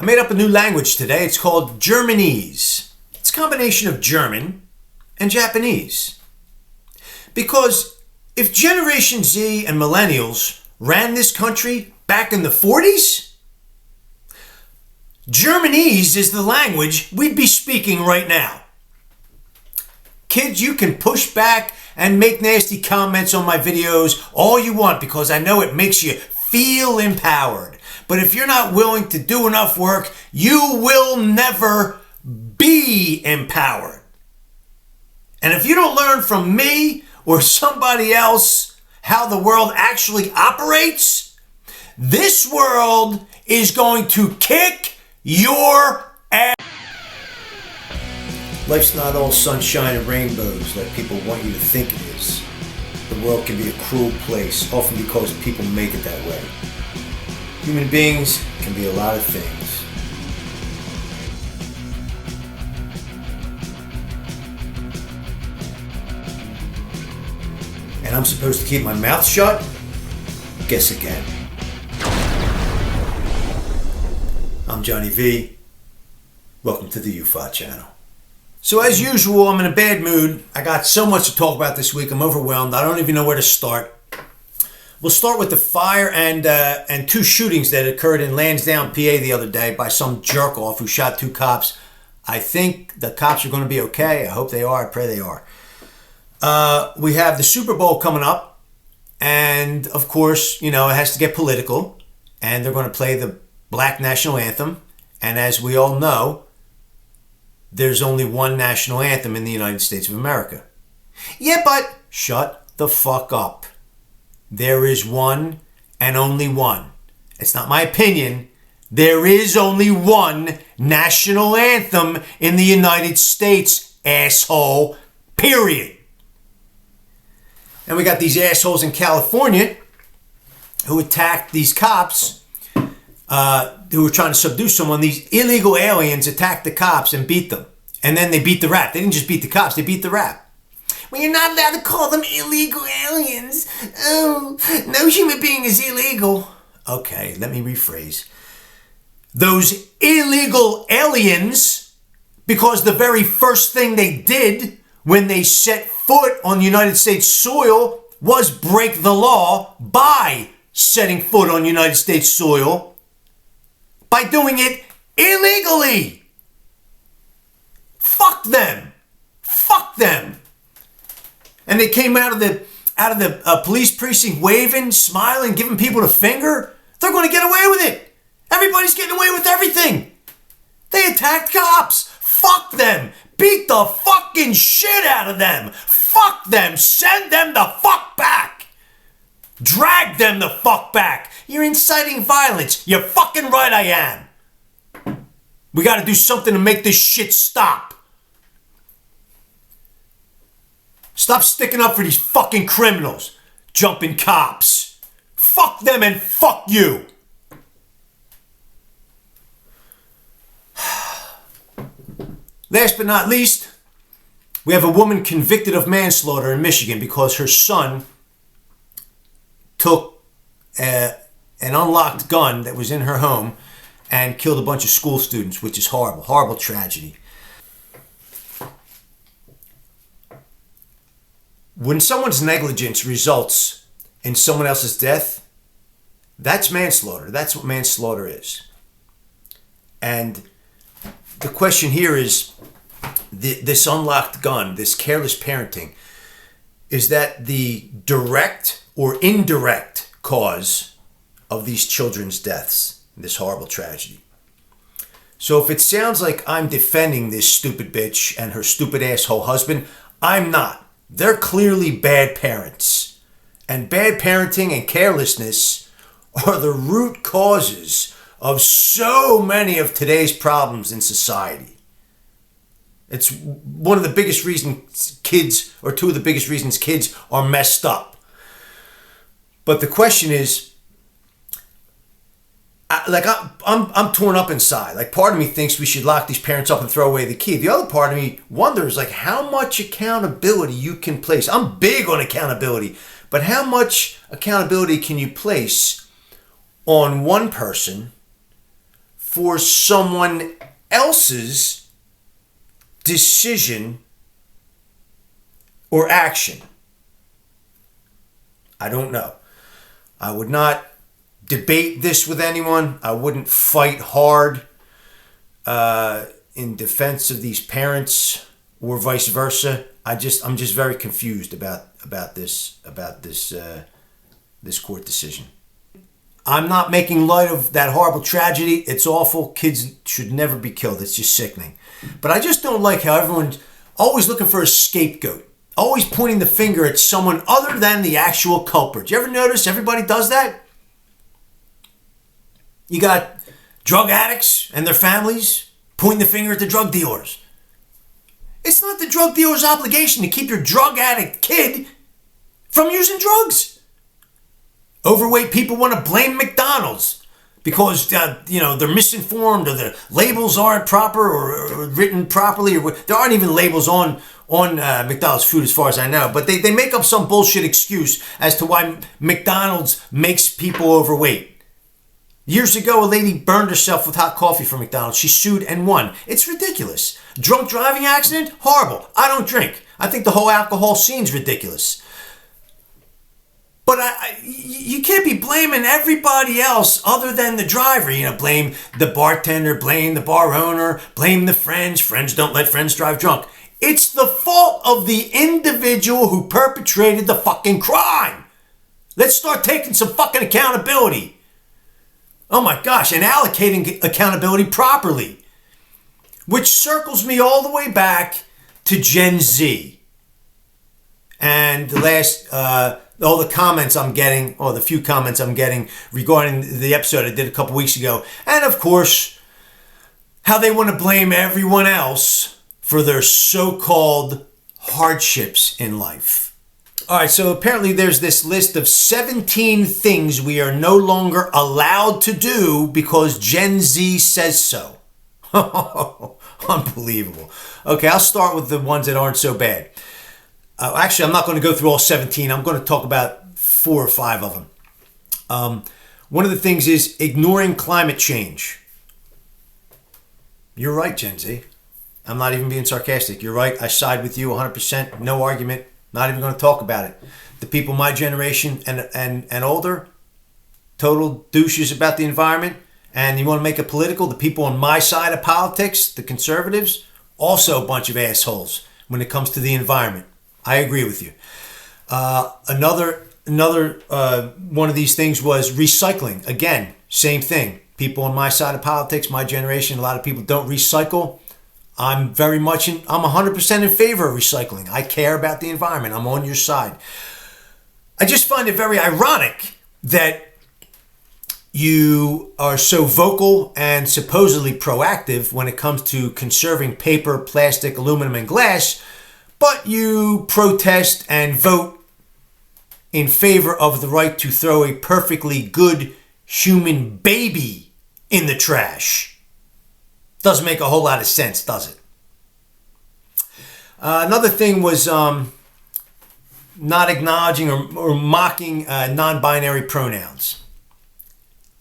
I made up a new language today. It's called Germanese. It's a combination of German and Japanese. Because if Generation Z and millennials ran this country back in the 40s, Germanese is the language we'd be speaking right now. Kids, you can push back and make nasty comments on my videos all you want because I know it makes you feel empowered. But if you're not willing to do enough work, you will never be empowered. And if you don't learn from me or somebody else how the world actually operates, this world is going to kick your ass. Life's not all sunshine and rainbows like people want you to think it is. The world can be a cruel place, often because people make it that way. Human beings can be a lot of things. And I'm supposed to keep my mouth shut? Guess again. I'm Johnny V. Welcome to the youfa channel. So as usual, I'm in a bad mood. I got so much to talk about this week. I'm overwhelmed. I don't even know where to start. We'll start with the fire and two shootings that occurred in Lansdowne, PA the other day by some jerk-off who shot two cops. I think the cops are going to be okay. I hope they are. I pray they are. We have the Super Bowl coming up. And, of course, you know, it has to get political. And they're going to play the Black National Anthem. And as we all know, there's only one national anthem in the United States of America. Yeah, but shut the fuck up. There is one and only one. It's not my opinion. There is only one national anthem in the United States, asshole. Period. And we got these assholes in California who attacked these cops who were trying to subdue someone. These illegal aliens attacked the cops and beat them. And then they beat the rap. They didn't just beat the cops, they beat the rap. Well, you're not allowed to call them illegal aliens. Oh, no human being is illegal. Okay, let me rephrase. Those illegal aliens, because the very first thing they did when they set foot on United States soil was break the law by setting foot on United States soil by doing it illegally. Fuck them. Fuck them. And they came out of the police precinct waving, smiling, giving people the finger. They're going to get away with it. Everybody's getting away with everything. They attacked cops. Fuck them. Beat the fucking shit out of them. Fuck them. Send them the fuck back. Drag them the fuck back. You're inciting violence. You're fucking right I am. We got to do something to make this shit stop. Stop sticking up for these fucking criminals. Jumping cops. Fuck them and fuck you. Last but not least, we have a woman convicted of manslaughter in Michigan because her son took an unlocked gun that was in her home and killed a bunch of school students, which is horrible. Horrible tragedy. When someone's negligence results in someone else's death, that's manslaughter. That's what manslaughter is. And the question here is, this unlocked gun, this careless parenting, is that the direct or indirect cause of these children's deaths, this horrible tragedy? So if it sounds like I'm defending this stupid bitch and her stupid asshole husband, I'm not. They're clearly bad parents. And bad parenting and carelessness are the root causes of so many of today's problems in society. It's one of the biggest reasons kids, or two of the biggest reasons kids are messed up. But the question is, I'm torn up inside. Like, part of me thinks we should lock these parents up and throw away the key. The other part of me wonders, like, how much accountability you can place. I'm big on accountability, but how much accountability can you place on one person for someone else's decision or action? I don't know. I would not debate this with anyone. I wouldn't fight hard in defense of these parents or vice versa. I'm just very confused about this court decision. I'm not making light of that horrible tragedy. It's awful. Kids should never be killed. It's just sickening. But I just don't like how everyone's always looking for a scapegoat, always pointing the finger at someone other than the actual culprit. Do you ever notice everybody does that? You got drug addicts and their families pointing the finger at the drug dealers. It's not the drug dealer's obligation to keep your drug addict kid from using drugs. Overweight people want to blame McDonald's because they're misinformed or the labels aren't proper or written properly, or there aren't even labels on McDonald's food as far as I know. But they make up some bullshit excuse as to why McDonald's makes people overweight. Years ago, a lady burned herself with hot coffee from McDonald's. She sued and won. It's ridiculous. Drunk driving accident? Horrible. I don't drink. I think the whole alcohol scene's ridiculous. But you can't be blaming everybody else other than the driver. Blame the bartender, blame the bar owner, blame the friends. Friends don't let friends drive drunk. It's the fault of the individual who perpetrated the fucking crime. Let's start taking some fucking accountability. Oh my gosh, and allocating accountability properly. Which circles me all the way back to Gen Z. And the last... all the comments I'm getting, or the few comments I'm getting regarding the episode I did a couple weeks ago. And of course, how they want to blame everyone else for their so-called hardships in life. All right, so apparently there's this list of 17 things we are no longer allowed to do because Gen Z says so. Unbelievable. Okay, I'll start with the ones that aren't so bad. Actually, I'm not going to go through all 17. I'm going to talk about 4 or 5 of them. One of the things is ignoring climate change. You're right, Gen Z. I'm not even being sarcastic. You're right. I side with you 100%. No argument. Not even going to talk about it. The people my generation and older, total douches about the environment. And you want to make it political? The people on my side of politics, the conservatives, also a bunch of assholes when it comes to the environment. I agree with you. Another one of these things was recycling. Again, same thing. People on my side of politics, my generation, a lot of people don't recycle. I'm 100% in favor of recycling. I care about the environment. I'm on your side. I just find it very ironic that you are so vocal and supposedly proactive when it comes to conserving paper, plastic, aluminum, and glass, but you protest and vote in favor of the right to throw a perfectly good human baby in the trash. Doesn't make a whole lot of sense, does it? Another thing was not acknowledging or mocking non-binary pronouns.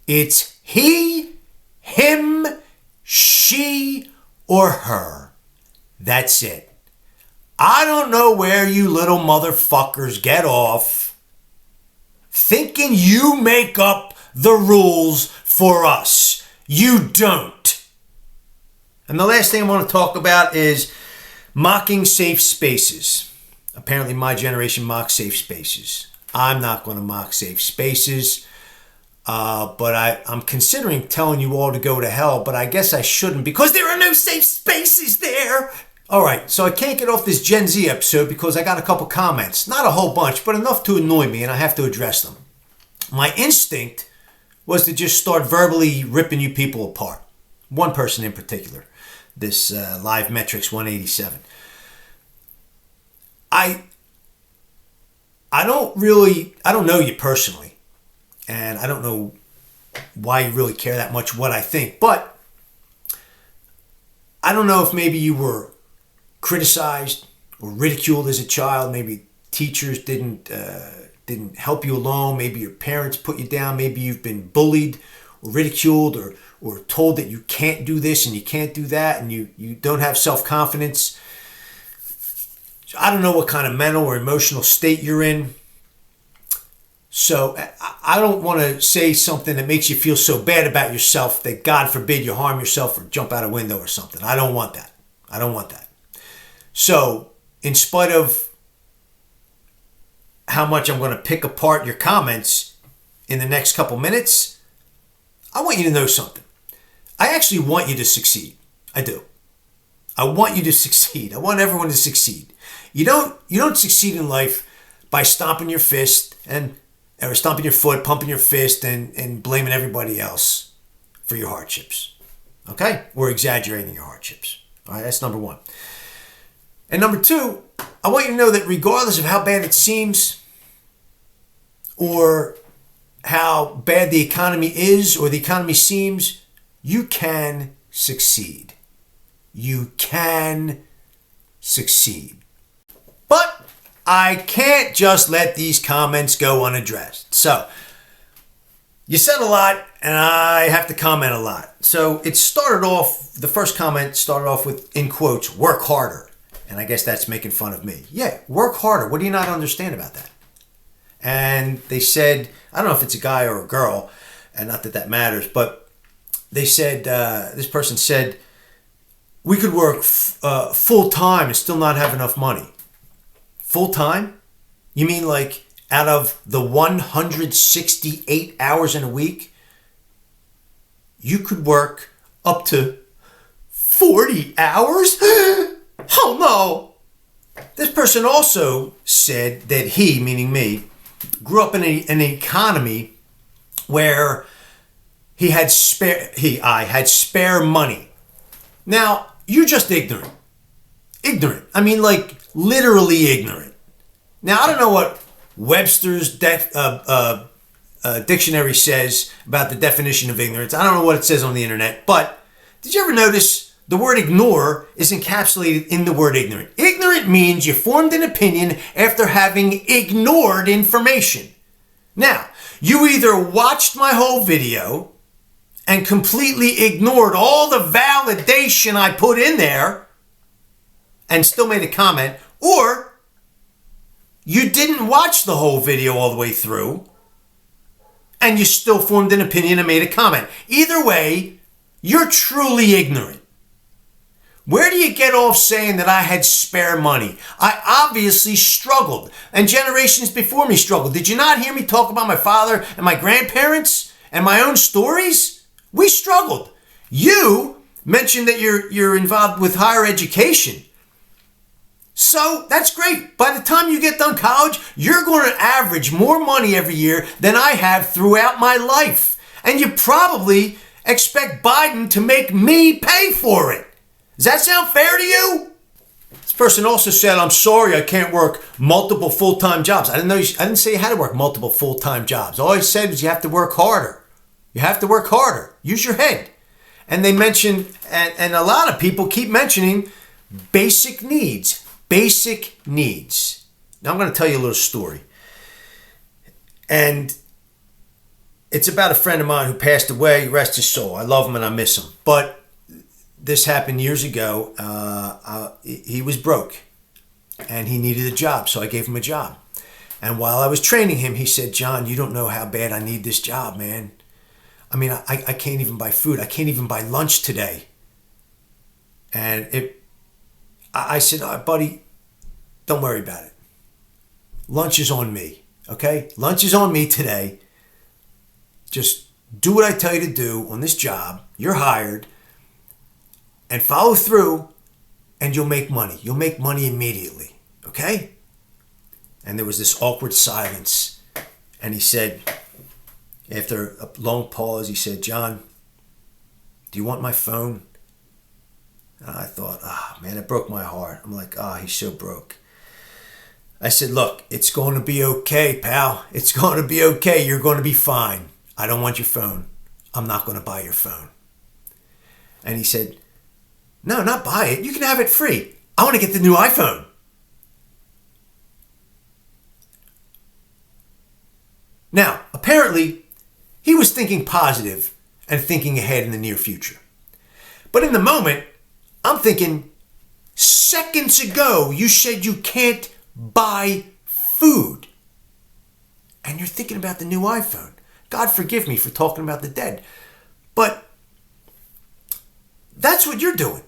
It's he, him, she, or her. That's it. I don't know where you little motherfuckers get off thinking you make up the rules for us. You don't. And the last thing I want to talk about is mocking safe spaces. Apparently my generation mocks safe spaces. I'm not going to mock safe spaces. But I'm considering telling you all to go to hell, but I guess I shouldn't because there are no safe spaces there. All right, so I can't get off this Gen Z episode because I got a couple comments. Not a whole bunch, but enough to annoy me, and I have to address them. My instinct was to just start verbally ripping you people apart. One person in particular, this Live Metrics 187. I don't know you personally, and I don't know why you really care that much what I think, but I don't know if maybe you were criticized or ridiculed as a child. Maybe teachers didn't help you along. Maybe your parents put you down. Maybe you've been bullied or ridiculed or told that you can't do this and you can't do that and you don't have self-confidence. So I don't know what kind of mental or emotional state you're in. So I don't want to say something that makes you feel so bad about yourself that God forbid you harm yourself or jump out a window or something. I don't want that. I don't want that. So in spite of how much I'm going to pick apart your comments in the next couple minutes, I want you to know something. I actually want you to succeed. I do. I want you to succeed. I want everyone to succeed. You don't succeed in life by stomping your fist or stomping your foot, pumping your fist, and blaming everybody else for your hardships. Okay? Or exaggerating your hardships. All right, that's number one. And number two, I want you to know that regardless of how bad it seems or how bad the economy is or the economy seems, you can succeed. You can succeed. But I can't just let these comments go unaddressed. So, you said a lot, and I have to comment a lot. So, the first comment started off with, in quotes, work harder. And I guess that's making fun of me. Yeah, work harder. What do you not understand about that? And they said, I don't know if it's a guy or a girl, and not that that matters, but they said, this person said, we could work full time and still not have enough money. Full time? You mean like out of the 168 hours in a week, you could work up to 40 hours? Oh no! This person also said that he, meaning me, grew up in an economy where I had spare money. Now, you're just ignorant. Ignorant. I mean, like, literally ignorant. Now, I don't know what Webster's dictionary says about the definition of ignorance. I don't know what it says on the internet, but did you ever notice the word ignore is encapsulated in the word ignorant? Ignorant means you formed an opinion after having ignored information. Now, you either watched my whole video and completely ignored all the validation I put in there and still made a comment, or you didn't watch the whole video all the way through and you still formed an opinion and made a comment. Either way, you're truly ignorant. Where do you get off saying that I had spare money? I obviously struggled, and generations before me struggled. Did you not hear me talk about my father and my grandparents and my own stories? We struggled. You mentioned that you're involved with higher education. So that's great. By the time you get done college, you're going to average more money every year than I have throughout my life. And you probably expect Biden to make me pay for it. Does that sound fair to you? This person also said, I'm sorry I can't work multiple full-time jobs. I didn't say you had to work multiple full-time jobs. All I said was you have to work harder. You have to work harder. Use your head. And they mentioned, and a lot of people keep mentioning basic needs. Basic needs. Now I'm going to tell you a little story. And it's about a friend of mine who passed away. Rest his soul. I love him and I miss him. But this happened years ago. He was broke and he needed a job. So I gave him a job. And while I was training him, he said, John, you don't know how bad I need this job, man. I mean, I can't even buy food. I can't even buy lunch today. And I said, oh, buddy, don't worry about it. Lunch is on me, okay? Lunch is on me today. Just do what I tell you to do on this job. You're hired. And follow through, and you'll make money. You'll make money immediately, okay? And there was this awkward silence. And he said, after a long pause, he said, John, do you want my phone? And I thought, man, it broke my heart. I'm like, he's so broke. I said, look, it's going to be okay, pal. It's going to be okay. You're going to be fine. I don't want your phone. I'm not going to buy your phone. And he said, no, not buy it. You can have it free. I want to get the new iPhone. Now, apparently, he was thinking positive and thinking ahead in the near future. But in the moment, I'm thinking, seconds ago, you said you can't buy food. And you're thinking about the new iPhone. God forgive me for talking about the dead. But that's what you're doing.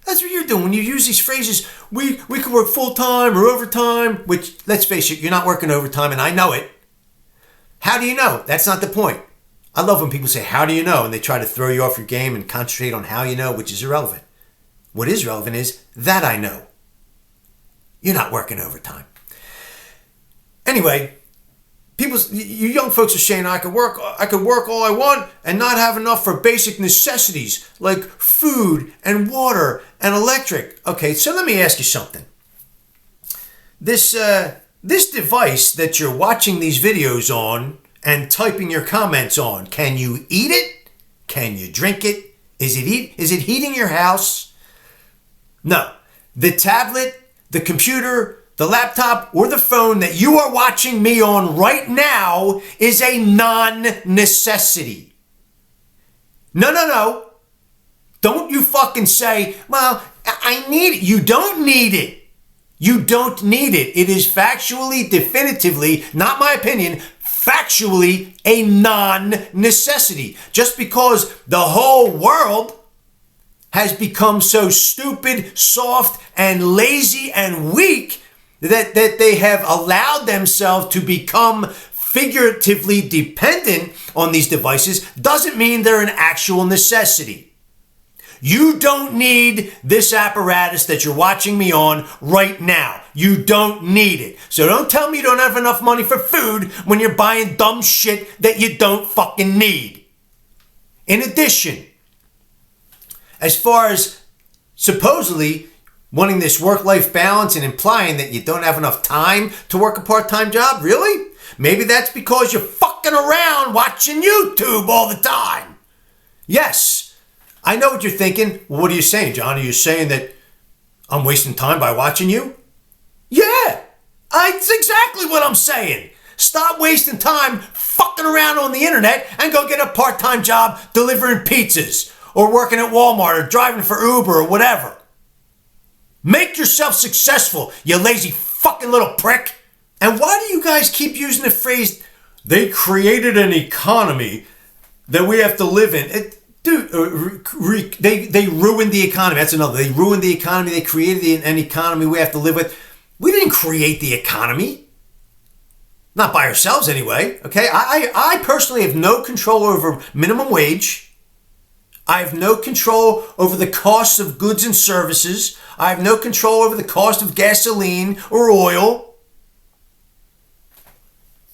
That's what you're doing when you use these phrases, we could work full-time or overtime, which, let's face it, you're not working overtime, and I know it. How do you know? That's not the point. I love when people say, how do you know? And they try to throw you off your game and concentrate on how you know, which is irrelevant. What is relevant is that I know. You're not working overtime. Anyway, you young folks are saying I could work all I want and not have enough for basic necessities like food and water and electric. Okay, so let me ask you something. This device that you're watching these videos on and typing your comments on, can you eat it? Can you drink it? Is it heating your house? No. The tablet, the computer, the laptop, or the phone that you are watching me on right now is a non-necessity. No. Don't you fucking say, well, I need it. You don't need it. You don't need it. It is factually, definitively, not my opinion, factually a non-necessity. Just because the whole world has become so stupid, soft, and lazy and weak that they have allowed themselves to become figuratively dependent on these devices doesn't mean they're an actual necessity. You don't need this apparatus that you're watching me on right now. You don't need it. So don't tell me you don't have enough money for food when you're buying dumb shit that you don't fucking need. In addition, as far as supposedly wanting this work-life balance and implying that you don't have enough time to work a part-time job, really? Maybe that's because you're fucking around watching YouTube all the time. Yes, I know what you're thinking. Well, what are you saying, John? Are you saying that I'm wasting time by watching you? Yeah, that's exactly what I'm saying. Stop wasting time fucking around on the internet and go get a part-time job delivering pizzas or working at Walmart or driving for Uber or whatever. Make yourself successful, you lazy fucking little prick. And why do you guys keep using the phrase, they created an economy that we have to live in? They ruined the economy. That's another. They ruined the economy. They created an economy we have to live with. We didn't create the economy. Not by ourselves anyway, okay? I personally have no control over minimum wage. I have no control over the cost of goods and services. I have no control over the cost of gasoline or oil.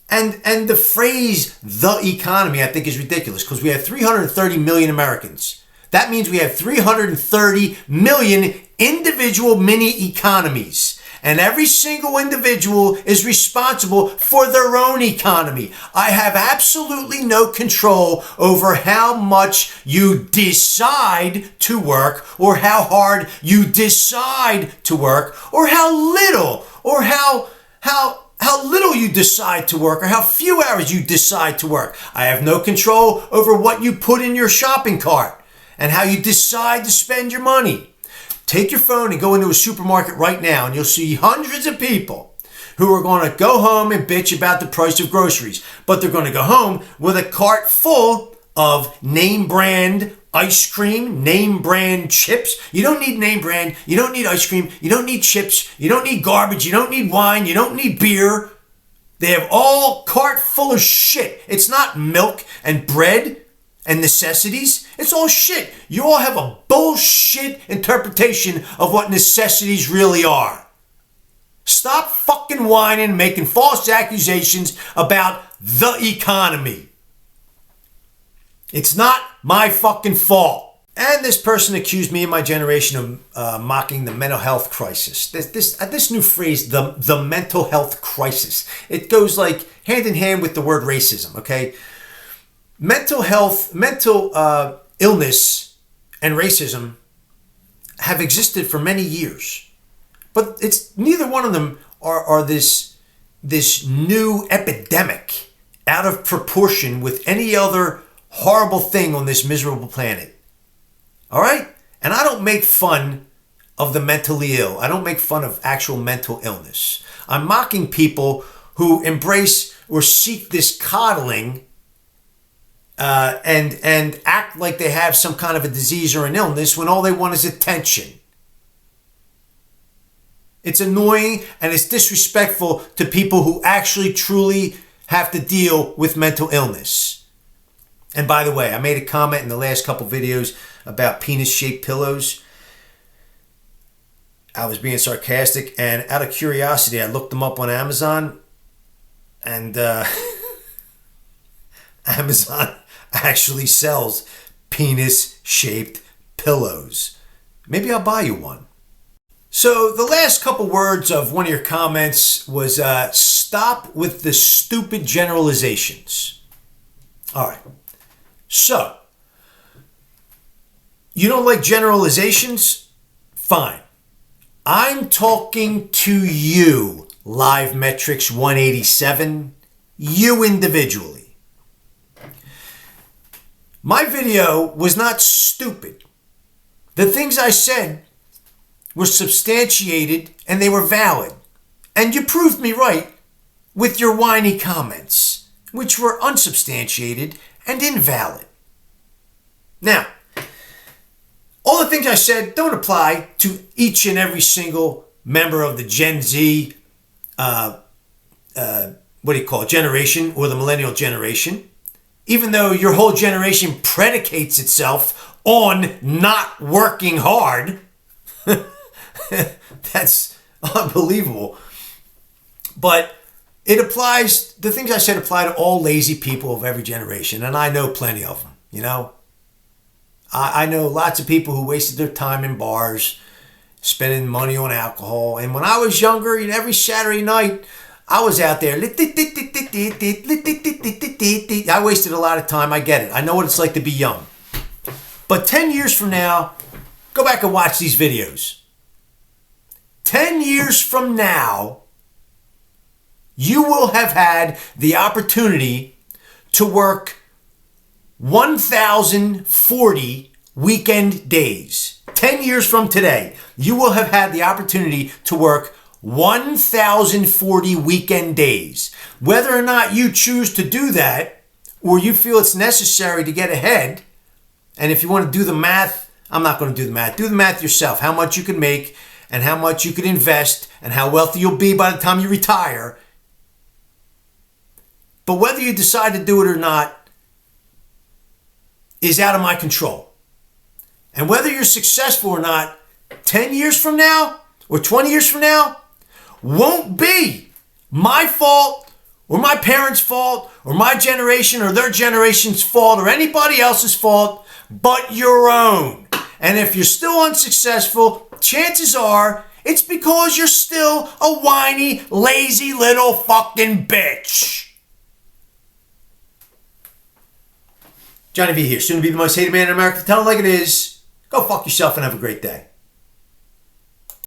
And the phrase, the economy, I think is ridiculous because we have 330 million Americans. That means we have 330 million individual mini economies. And every single individual is responsible for their own economy. I have absolutely no control over how much you decide to work or how hard you decide to work or how little or how little you decide to work or how few hours you decide to work. I have no control over what you put in your shopping cart and how you decide to spend your money. Take your phone and go into a supermarket right now and you'll see hundreds of people who are going to go home and bitch about the price of groceries. But they're going to go home with a cart full of name brand ice cream, name brand chips. You don't need name brand. You don't need ice cream. You don't need chips. You don't need garbage. You don't need wine. You don't need beer. They have all cart full of shit. It's not milk and bread and necessities. It's all shit. You all have a bullshit interpretation of what necessities really are. Stop fucking whining and making false accusations about the economy. It's not my fucking fault. And this person accused me and my generation of mocking the mental health crisis. This new phrase, the mental health crisis. It goes like hand in hand with the word racism, okay? Mental illness and racism have existed for many years. But it's neither one of them are this new epidemic out of proportion with any other horrible thing on this miserable planet. All right? And I don't make fun of the mentally ill. I don't make fun of actual mental illness. I'm mocking people who embrace or seek this coddling and act like they have some kind of a disease or an illness when all they want is attention. It's annoying and it's disrespectful to people who actually truly have to deal with mental illness. And by the way, I made a comment in the last couple videos about penis-shaped pillows. I was being sarcastic, and out of curiosity, I looked them up on Amazon, and Amazon actually sells penis-shaped pillows. Maybe I'll buy you one. So the last couple words of one of your comments was stop with the stupid generalizations. All right. So, you don't like generalizations? Fine. I'm talking to you, Live Metrics 187, you individually. My video was not stupid. The things I said were substantiated and they were valid. And you proved me right with your whiny comments, which were unsubstantiated and invalid. Now, all the things I said don't apply to each and every single member of the Gen Z, generation, or the millennial generation, even though your whole generation predicates itself on not working hard. That's unbelievable. But it applies, the things I said apply to all lazy people of every generation, and I know plenty of them, you know? I know lots of people who wasted their time in bars, spending money on alcohol. And when I was younger, every Saturday night, I was out there. I wasted a lot of time. I get it. I know what it's like to be young. But 10 years from now, go back and watch these videos. 10 years from now, you will have had the opportunity to work 1,040 weekend days. 10 years from today, you will have had the opportunity to work 1,040 weekend days. Whether or not you choose to do that, or you feel it's necessary to get ahead, and if you want to do the math, I'm not going to do the math. Do the math yourself. How much you can make, and how much you can invest, and how wealthy you'll be by the time you retire. But whether you decide to do it or not is out of my control. And whether you're successful or not, 10 years from now or 20 years from now, won't be my fault or my parents' fault or my generation or their generation's fault or anybody else's fault but your own. And if you're still unsuccessful, chances are it's because you're still a whiny, lazy little fucking bitch. Johnny V here, soon to be the most hated man in America. Tell it like it is. Go fuck yourself and have a great day.